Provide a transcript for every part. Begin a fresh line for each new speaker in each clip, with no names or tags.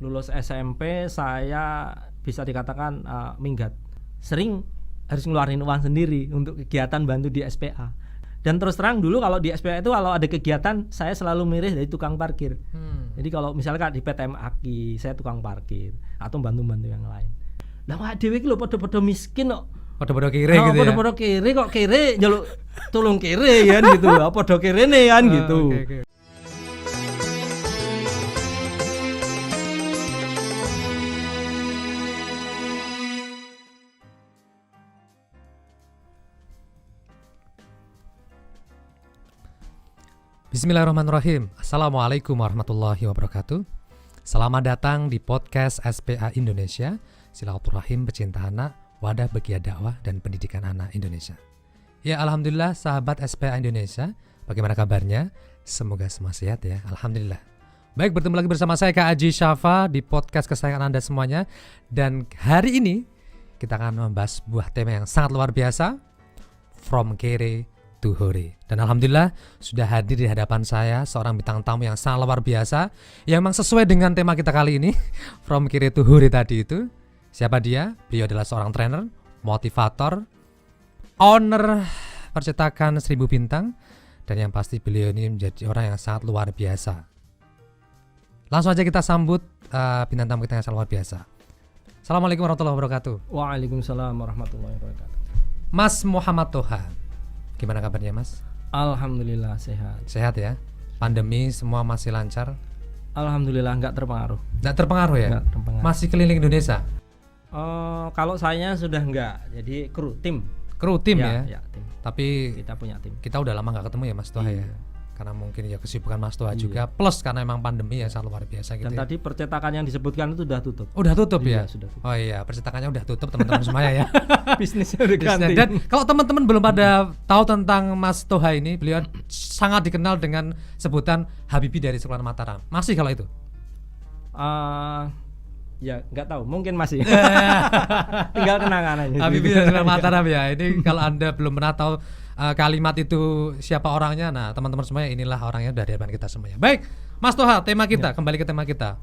lulus SMP saya bisa dikatakan minggat. Sering harus ngeluarin uang sendiri untuk kegiatan bantu di SPA. Dan terus terang dulu kalau di SPA itu kalau ada kegiatan saya selalu milih dari tukang parkir. Jadi kalau misalkan di PTM Aki saya tukang parkir atau bantu-bantu yang lain. Lah wah dhewe iki lho padha-padha miskin kok.
Padha-padha kere gitu ya.
Padha-padha kere kok kere njaluk tulung kere kan gitu. Padha kerene kan gitu.
Okay. Bismillahirrahmanirrahim. Assalamualaikum warahmatullahi wabarakatuh. Selamat datang di podcast SPA Indonesia, Silaturahim Pecinta Anak, Wadah Bagia Dakwah dan Pendidikan Anak Indonesia. Ya alhamdulillah sahabat SPA Indonesia, bagaimana kabarnya? Semoga semua sehat ya, alhamdulillah. Baik, bertemu lagi bersama saya Kak Aji Syafa di podcast kesayangan Anda semuanya. Dan hari ini kita akan membahas sebuah tema yang sangat luar biasa, From Kere to Hore. Dan alhamdulillah sudah hadir di hadapan saya seorang bintang tamu yang sangat luar biasa, yang memang sesuai dengan tema kita kali ini, From Kere to Hore tadi itu. Siapa dia? Beliau adalah seorang trainer, motivator, owner percetakan 1000 bintang, dan yang pasti beliau ini menjadi orang yang sangat luar biasa. Langsung aja kita sambut bintang tamu kita yang sangat luar biasa. Assalamualaikum warahmatullahi wabarakatuh.
Waalaikumsalam warahmatullahi wabarakatuh.
Mas Muhammad Toha, gimana kabarnya Mas?
Alhamdulillah sehat.
Sehat ya? Pandemi semua masih lancar?
Alhamdulillah nggak terpengaruh.
Nggak terpengaruh ya?
Nggak terpengaruh.
Masih keliling Indonesia?
Kalau saya sudah nggak, jadi kru tim
ya?
Ya, tim.
Tapi
kita punya tim.
kita udah lama nggak ketemu ya Mas Toha ya? Karena mungkin ya kesibukan Mas Toha juga, plus karena memang pandemi ya sangat luar biasa gitu.
Dan tadi percetakan yang disebutkan itu udah tutup.
Udah tutup ya?
Sudah tutup.
Oh iya, percetakannya udah tutup teman-teman semuanya ya.
Bisnisnya udah ganti.
Dan kalau teman-teman belum pada tahu tentang Mas Toha ini, beliau sangat dikenal dengan sebutan Habibie dari Sekolah Mataram. Masih kalau itu?
Ya nggak tahu, mungkin masih. Tinggal kenangan aja.
Habibie dari Sekolah Mataram ya. Ini kalau Anda belum pernah tahu kalimat itu siapa orangnya, nah teman-teman semuanya inilah orangnya dari hadapan kita semuanya. Baik, Mas Toha, tema kita, kembali ke tema kita,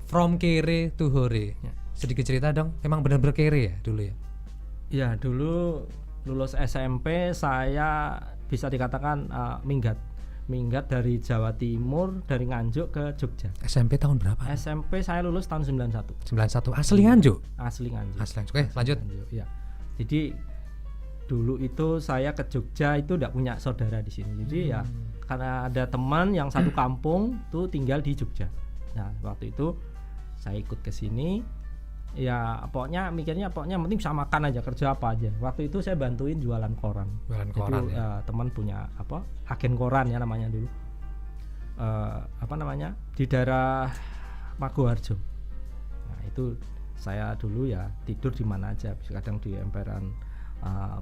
From Kere to Hore. Sedikit cerita dong, emang benar-benar kere ya dulu ya?
Ya dulu lulus SMP saya bisa dikatakan minggat dari Jawa Timur, dari Nganjuk ke Jogja.
SMP tahun berapa?
SMP saya lulus tahun 91.
91, asli Nganjuk?
Asli Nganjuk.
Oke, lanjut.
Ya. Jadi dulu itu saya ke Jogja itu tidak punya saudara di sini. Jadi ya karena ada teman yang satu kampung tuh tinggal di Jogja. Nah, waktu itu saya ikut ke sini. Ya pokoknya mikirnya penting bisa makan aja, kerja apa aja. Waktu itu saya bantuin jualan koran. Jadi ya. Teman punya agen koran ya namanya dulu. Di daerah Maguwarjo. Nah, itu saya dulu ya tidur di mana aja, kadang di emperan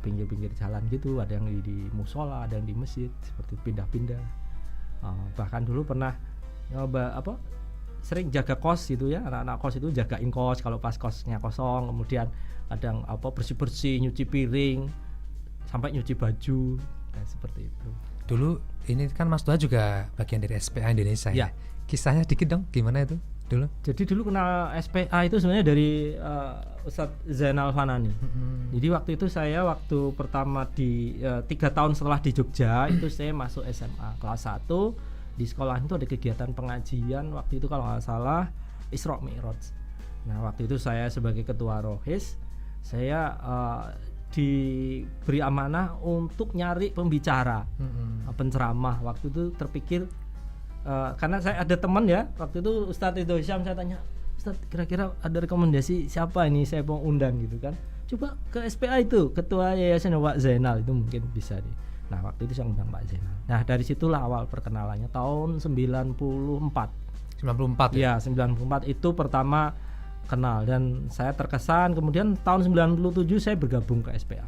pinggir-pinggir jalan gitu, ada yang di musola, ada yang di masjid, seperti pindah-pindah. Bahkan dulu pernah nyoba sering jaga kos gitu ya, anak-anak kos itu jagain kos kalau pas kosnya kosong, kemudian kadang bersih-bersih, nyuci piring, sampai nyuci baju, seperti itu.
Dulu ini kan Mas Toha juga bagian dari SPA Indonesia ya. Kisahnya dikit dong, gimana itu dulu?
Jadi dulu kenal SPA itu sebenarnya dari Ustadz Zainal Fanani. Jadi waktu itu saya pertama di 3 tahun setelah di Jogja itu saya masuk SMA kelas 1. Di sekolah itu ada kegiatan pengajian, waktu itu kalau nggak salah Isra Mi'raj. Nah waktu itu saya sebagai ketua Rohis, saya diberi amanah untuk nyari pembicara, penceramah. Waktu itu terpikir karena saya ada teman ya, waktu itu Ustadz Ridho Syam, saya tanya, Ustadz kira-kira ada rekomendasi siapa ini saya mau undang gitu kan. Coba ke SPA itu, ketua yayasan Pak Zainal itu mungkin bisa deh. Nah waktu itu saya undang Pak Zainal. Nah dari situlah awal perkenalannya tahun 94
ya?
Ya 94 itu pertama kenal dan saya terkesan. Kemudian tahun 97 saya bergabung ke SPA.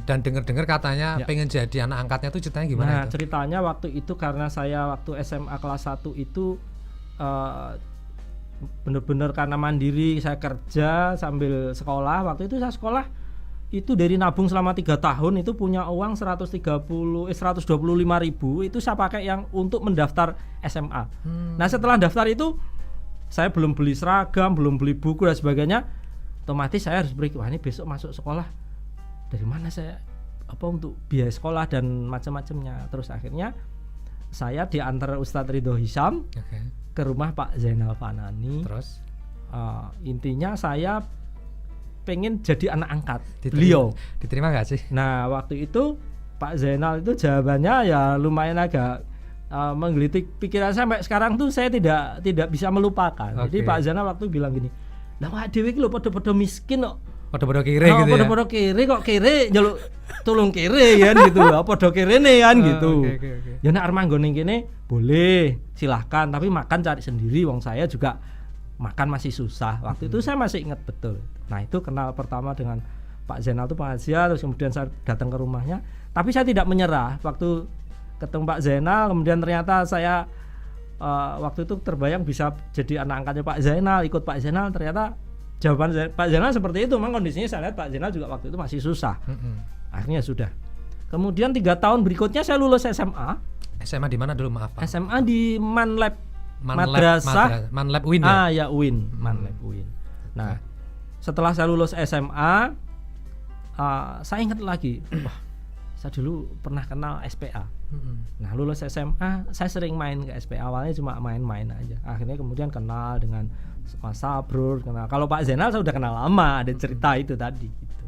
Dan dengar-dengar katanya pengen jadi anak angkatnya tuh ceritanya gimana?
Nah
itu?
ceritanya waktu itu karena saya waktu SMA kelas 1 itu benar-benar karena mandiri, saya kerja sambil sekolah. Waktu itu saya sekolah itu dari nabung selama 3 tahun itu punya uang 125.000 itu saya pakai yang untuk mendaftar SMA. Nah setelah daftar itu saya belum beli seragam, belum beli buku dan sebagainya, otomatis saya harus break. Wah, ini besok masuk sekolah dari mana saya untuk biaya sekolah dan macam-macamnya. Terus akhirnya saya diantar Ustadz Ridho Hisham ke rumah Pak Zainal Fanani.
Terus
intinya saya pengen jadi anak angkat beliau.
Diterima nggak sih?
Nah, waktu itu Pak Zainal itu jawabannya ya lumayan agak menggelitik pikiran saya. Sampai sekarang tuh saya tidak bisa melupakan. Jadi Pak Zainal waktu bilang gini, lah wak dhewe iki lho padha-padha miskin kok.
Padha-padha kere gitu ya.
Padha-padha kere kok kere njaluk tulung kere kan gitu. Padha kerene kan gitu.
Okay.
Ya nek arep manggon ning kene boleh, silahkan, tapi makan cari sendiri, wong saya juga makan masih susah. Waktu itu saya masih ingat betul. Nah, itu kenal pertama dengan Pak Zainal itu pengajian, terus kemudian saya datang ke rumahnya. Tapi saya tidak menyerah. Waktu ketemu Pak Zainal, kemudian ternyata saya waktu itu terbayang bisa jadi anak angkatnya Pak Zainal, ikut Pak Zainal. Ternyata jawaban Pak Zainal seperti itu. Memang kondisinya saya lihat Pak Zainal juga waktu itu masih susah. Akhirnya sudah. Kemudian 3 tahun berikutnya saya lulus SMA.
SMA di mana dulu, maaf Pak?
SMA di Manlab Madrasah
Manlab UIN ya?
Ya UIN, Manlab UIN. Nah, setelah saya lulus SMA, saya ingat lagi, wah, saya dulu pernah kenal SPA. Nah, lulus SMA, saya sering main ke SPA. Awalnya cuma main-main aja. Akhirnya kemudian kenal dengan Mas Sabrur, kenal. Kalau Pak Zainal saya udah kenal lama, ada cerita itu tadi. Gitu.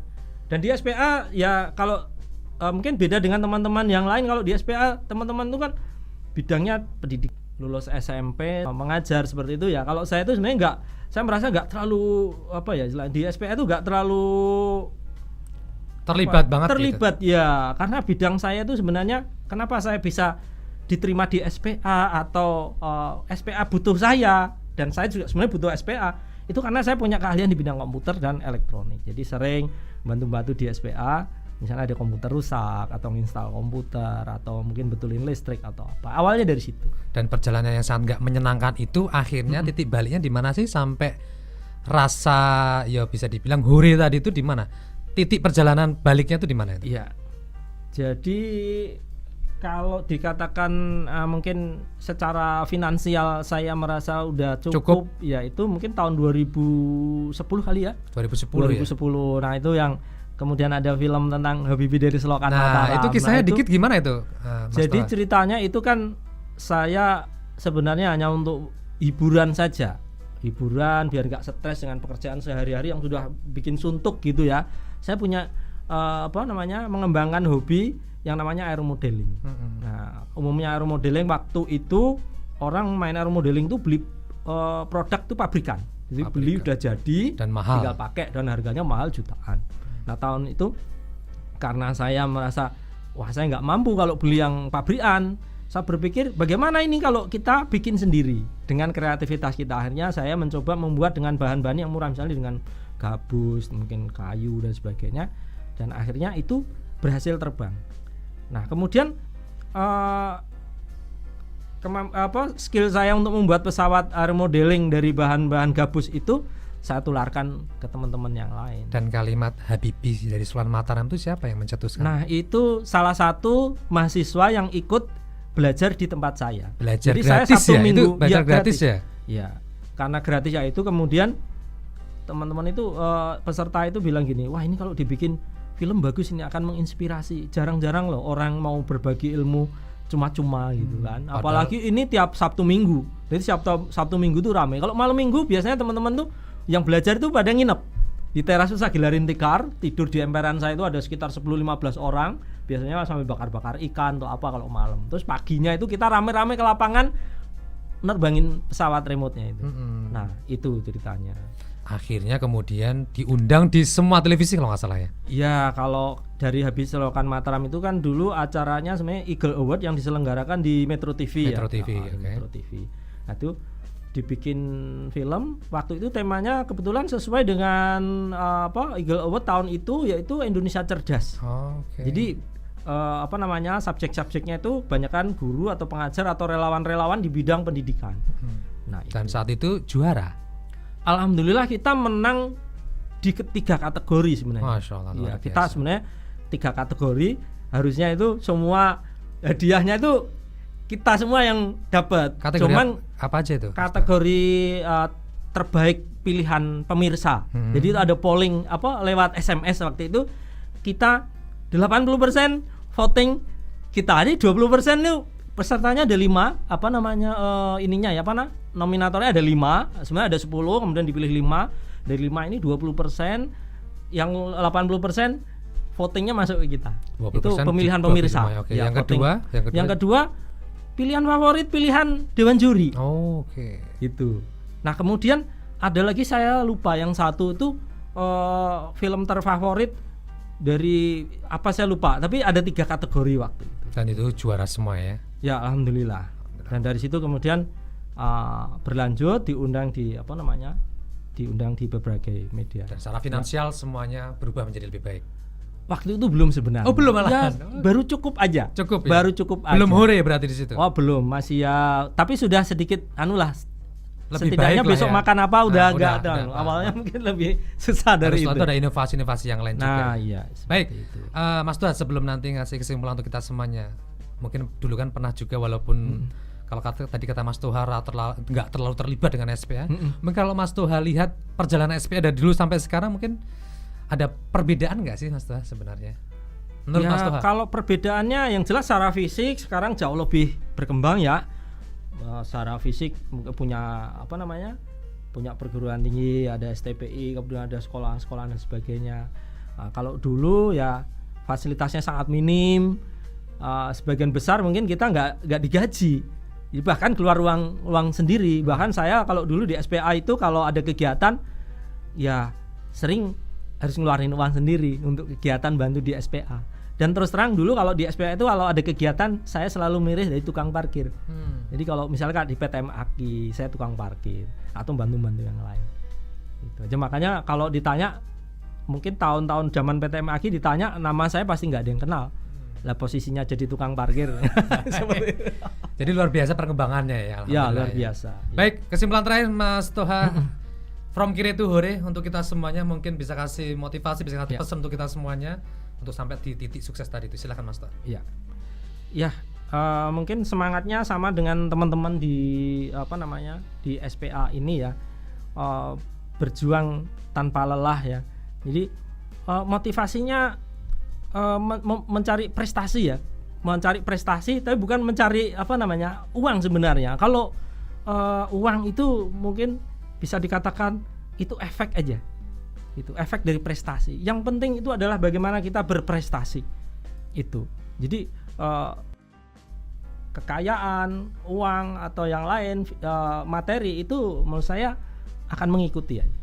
Dan di SPA ya kalau mungkin beda dengan teman-teman yang lain. Kalau di SPA teman-teman itu kan bidangnya pendidik, lulus SMP mengajar seperti itu ya. Kalau saya itu sebenarnya saya merasa nggak terlalu di SPA itu nggak terlalu
terlibat banget gitu.
Ya, karena bidang saya itu sebenarnya kenapa saya bisa diterima di SPA atau SPA butuh saya, dan saya juga sebenarnya butuh SPA itu karena saya punya keahlian di bidang komputer dan elektronik. Jadi sering bantu-bantu di SPA, misalnya ada komputer rusak atau install komputer atau mungkin betulin listrik atau apa. Awalnya dari situ.
Dan perjalanan yang sangat nggak menyenangkan itu akhirnya titik baliknya di mana sih sampai rasa ya bisa dibilang hore tadi itu di mana? Titik perjalanan baliknya itu di mana itu?
Iya. Jadi kalau dikatakan mungkin secara finansial saya merasa udah cukup. Ya itu mungkin tahun 2010 kali ya. 2010 ya. Nah, itu yang kemudian ada film tentang Habibie dari Selokan Mataram.
Nah, itu kisahnya dikit gimana itu?
Jadi ceritanya itu kan saya sebenarnya hanya untuk hiburan saja. Hiburan biar gak stres dengan pekerjaan sehari-hari yang sudah bikin suntuk gitu ya. Saya punya mengembangkan hobi yang namanya aeromodeling. Nah, umumnya aeromodeling waktu itu orang main aeromodeling tuh beli produk tuh pabrikan. Jadi beli udah jadi
dan mahal,
tinggal pakai dan harganya mahal jutaan. Nah, tahun itu karena saya merasa wah saya nggak mampu kalau beli yang pabrikan, saya berpikir bagaimana ini kalau kita bikin sendiri dengan kreativitas kita. Akhirnya saya mencoba membuat dengan bahan-bahan yang murah, misalnya dengan gabus, mungkin kayu dan sebagainya, dan akhirnya itu berhasil terbang. Nah, kemudian skill saya untuk membuat pesawat aeromodeling dari bahan-bahan gabus itu saya tularkan ke teman-teman yang lain.
Dan kalimat Habibie dari Selokan Mataram itu siapa yang mencetuskan?
Nah, itu salah satu mahasiswa yang ikut belajar di tempat saya.
Belajar
jadi
gratis
saya Sabtu
ya?
Minggu
Itu belajar gratis ya?
Iya, karena gratis ya itu kemudian teman-teman itu peserta itu bilang gini, wah ini kalau dibikin film bagus, ini akan menginspirasi. Jarang-jarang loh orang mau berbagi ilmu cuma-cuma gitu kan. Apalagi ini tiap Sabtu Minggu. Jadi Sabtu Minggu tuh ramai. Kalau malam Minggu biasanya teman-teman tuh yang belajar itu pada nginep di teras Sagilarin Tikar, tidur di emperan saya itu ada sekitar 10-15 orang. Biasanya sambil bakar-bakar ikan atau apa kalau malam. Terus paginya itu kita rame-rame ke lapangan nerbangin pesawat remote-nya itu. Nah, itu ceritanya.
Akhirnya kemudian diundang di semua televisi kalau nggak salah ya?
Iya, kalau dari Habibie Selokan Mataram itu kan dulu acaranya sebenarnya Eagle Award yang diselenggarakan di Metro TV.
Metro TV,
Metro TV. Nah, itu dibikin film. Waktu itu temanya kebetulan sesuai dengan Eagle Award tahun itu, yaitu Indonesia Cerdas. Jadi subjek-subjeknya itu banyakkan guru atau pengajar atau relawan-relawan di bidang pendidikan. Nah,
dan saat itu juara.
Alhamdulillah kita menang di 3 kategori sebenarnya.
Masya Allah.
Ya, kita sebenarnya 3 kategori, harusnya itu semua hadiahnya itu kita semua yang dapat.
Kategori
Cuman
apa aja itu?
kategori terbaik pilihan pemirsa. Jadi itu ada polling lewat SMS waktu itu, kita 80% voting kita. Ini 20% itu pesertanya ada 5, nominatornya ada 5, sebenarnya ada 10, kemudian dipilih 5. Dari 5 ini 20%, yang 80% votingnya masuk ke kita. Itu pemilihan pemirsa.
Okay.
Ya,
yang kedua,
pilihan favorit, pilihan dewan juri.
Oke.
Itu. Nah, kemudian ada lagi saya lupa, yang satu itu film terfavorit dari apa saya lupa, tapi ada 3 kategori waktu itu.
Dan itu juara semua ya?
Ya, alhamdulillah. Dan dari situ kemudian berlanjut diundang di berbagai media.
Dan secara finansial semuanya berubah menjadi lebih baik.
Waktu itu belum sebenarnya.
Oh, belum malah.
Ya, baru cukup aja.
Cukup ya?
Baru cukup aja.
Belum hore berarti di situ.
Oh, belum, masih ya, tapi sudah sedikit
lebih
setidaknya
baik
besok
ya.
Makan apa udah agak awalnya
nah.
Mungkin lebih susah dari itu.
Harus ada inovasi-inovasi yang lain juga.
Nah, iya.
Baik. Mas Tuhan, sebelum nanti ngasih kesimpulan untuk kita semuanya, mungkin dulu kan pernah juga walaupun kalau tadi kata Mas Tuha nggak terlalu terlibat dengan SPA. Mungkin kalau Mas Tuha lihat perjalanan SPA dari dulu sampai sekarang, mungkin ada perbedaan nggak sih Mas Tuha sebenarnya? Menurut Mas Tuha?
Kalau perbedaannya yang jelas secara fisik sekarang jauh lebih berkembang ya. Secara fisik punya punya perguruan tinggi, ada STPI, kemudian ada sekolah-sekolah dan sebagainya. Kalau dulu ya fasilitasnya sangat minim. Sebagian besar mungkin kita nggak digaji, bahkan keluar uang sendiri. Bahkan saya kalau dulu di SPA itu kalau ada kegiatan ya sering harus ngeluarin uang sendiri untuk kegiatan bantu di SPA. Dan terus terang dulu kalau di SPA itu kalau ada kegiatan saya selalu milih dari tukang parkir. Jadi kalau misalkan di PTM Aki saya tukang parkir atau bantu-bantu yang lain. Gitu aja. Makanya kalau ditanya mungkin tahun-tahun zaman PTM Aki ditanya nama saya pasti nggak ada yang kenal. Lah posisinya jadi tukang parkir.
Jadi luar biasa perkembangannya ya.
Ya luar biasa.
Baik, kesimpulan terakhir Mas Toha, from Kire to Hore untuk kita semuanya, mungkin bisa kasih motivasi, bisa kasih pesan untuk kita semuanya untuk sampai di titik sukses tadi itu. Silakan Mas Toha.
Ya, mungkin semangatnya sama dengan teman-teman di di SPA ini ya, berjuang tanpa lelah ya. Jadi motivasinya mencari prestasi ya, mencari prestasi, tapi bukan mencari uang sebenarnya. Kalau uang itu mungkin bisa dikatakan itu efek aja, itu efek dari prestasi. Yang penting itu adalah bagaimana kita berprestasi itu. Jadi kekayaan, uang atau yang lain, materi itu menurut saya akan mengikuti aja.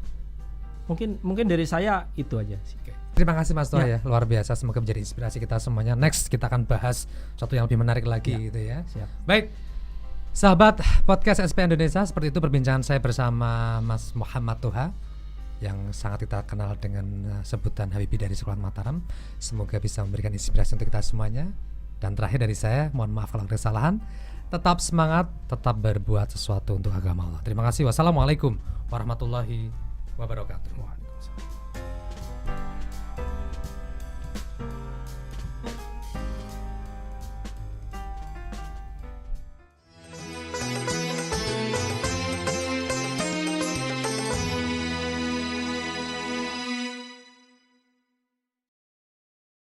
Mungkin dari saya itu aja sih.
Terima kasih Mas Toha ya, luar biasa, semoga menjadi inspirasi kita semuanya. Next kita akan bahas sesuatu yang lebih menarik lagi gitu ya.
Siap.
Baik, sahabat podcast SPA Indonesia, seperti itu perbincangan saya bersama Mas Muhammad Toha yang sangat kita kenal dengan sebutan Habibie dari Sekolah Mataram. Semoga bisa memberikan inspirasi untuk kita semuanya. Dan terakhir dari saya, mohon maaf kalau ada kesalahan. Tetap semangat, tetap berbuat sesuatu untuk agama Allah. Terima kasih. Wassalamualaikum warahmatullahi wabarakatuh.